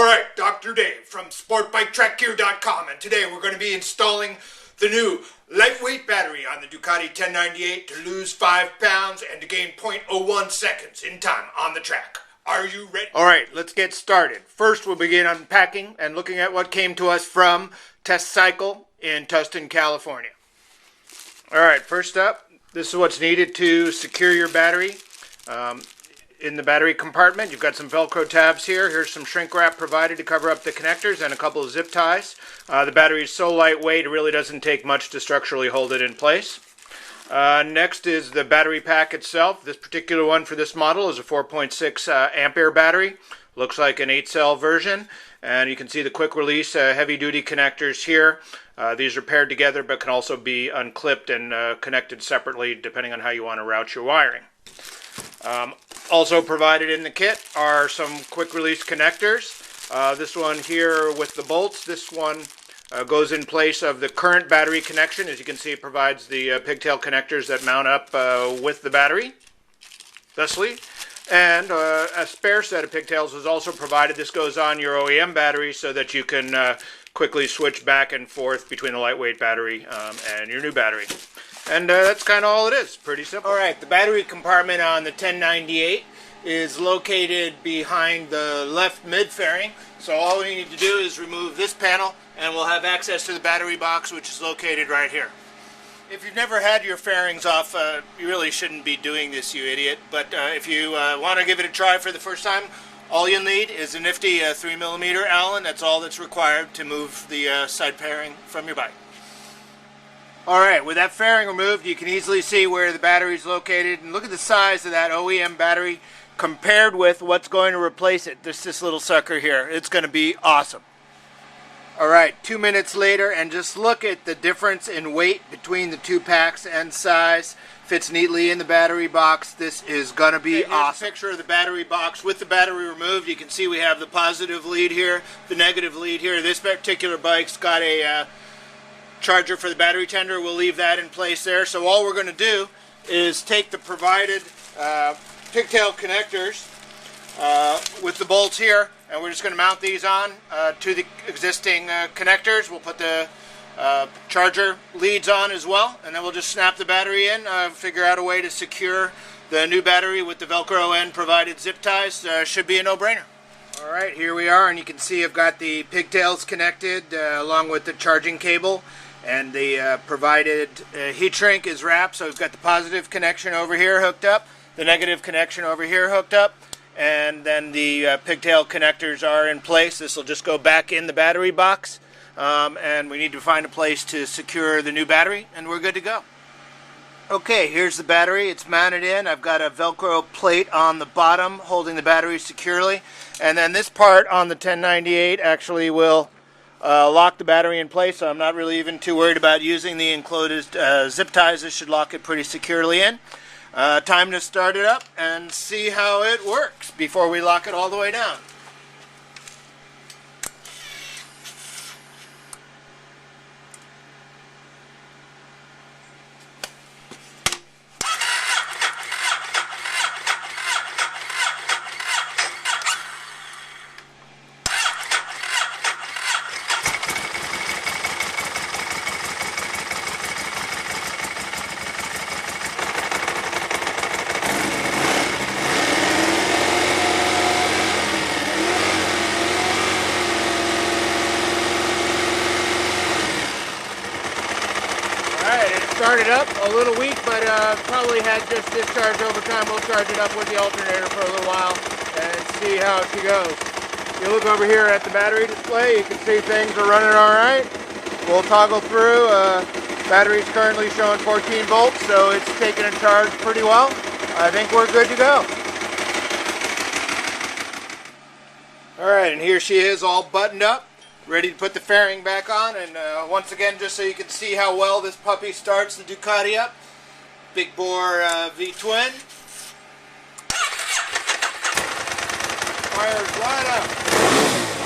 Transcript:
Alright, Dr. Dave from SportBikeTrackGear.com, and today we're going to be installing the new lightweight battery on the Ducati 1098 to lose 5 pounds and to gain 0.01 seconds in time on the track. Are you ready? Alright, let's get started. First we'll begin unpacking and looking at what came to us from Test Sycl in Tustin, California. Alright, first up, this is what's needed to secure your battery. In the battery compartment, you've got some Velcro tabs here. Here's some shrink wrap provided to cover up the connectors and a couple of zip ties. The battery is so lightweight it really doesn't take much to structurally hold it in place. Next is the battery pack itself. This particular one for this model is a 4.6 ampere battery. Looks like an 8-cell version. And you can see the quick release heavy-duty connectors here. These are paired together but can also be unclipped and connected separately depending on how you want to route your wiring. Also provided in the kit are some quick release connectors. This one here with the bolts, this one goes in place of the current battery connection. As you can see, it provides the pigtail connectors that mount up with the battery, thusly. And a spare set of pigtails is also provided. This goes on your OEM battery so that you can quickly switch back and forth between the lightweight battery and your new battery. And that's kind of all it is. Pretty simple. Alright, the battery compartment on the 1098 is located behind the left mid fairing. So all we need to do is remove this panel and we'll have access to the battery box, which is located right here. If you've never had your fairings off, you really shouldn't be doing this, you idiot. But if you want to give it a try for the first time, all you'll need is a nifty 3mm Allen. That's all that's required to move the side fairing from your bike. Alright, with that fairing removed, you can easily see where the battery is located. And look at the size of that OEM battery compared with what's going to replace it. This little sucker here. It's going to be awesome. Alright, 2 minutes later, and just look at the difference in weight between the two packs and size. Fits neatly in the battery box. This is going to be awesome. Here's a picture of the battery box with the battery removed. You can see we have the positive lead here, the negative lead here. This particular bike's got a charger for the battery tender. We'll leave that in place there. So all we're going to do is take the provided pigtail connectors with the bolts here, and we're just going to mount these on to the existing connectors. We'll put the charger leads on as well, and then we'll just snap the battery in, figure out a way to secure the new battery with the Velcro and provided zip ties. Should be a no-brainer. Alright, here we are, and you can see I've got the pigtails connected along with the charging cable, and the provided heat shrink is wrapped. So we've got the positive connection over here hooked up, the negative connection over here hooked up, and then the pigtail connectors are in place. This will just go back in the battery box, and we need to find a place to secure the new battery, and we're good to go. Okay, here's the battery. It's mounted in. I've got a Velcro plate on the bottom holding the battery securely, and then this part on the 1098 actually will lock the battery in place, so I'm not really even too worried about using the enclosed zip ties. This should lock it pretty securely in. Time to start it up and see how it works before we lock it all the way down. Started up a little weak, but probably had just discharge over time. We'll charge it up with the alternator for a little while and see how she goes. If you look over here at the battery display, you can see things are running all right. We'll toggle through. Battery's currently showing 14 volts, so it's taking a charge pretty well. I think we're good to go. Alright, and here she is all buttoned up, ready to put the fairing back on. And once again, just so you can see how well this puppy starts the Ducati up, big bore V-twin, fires right up.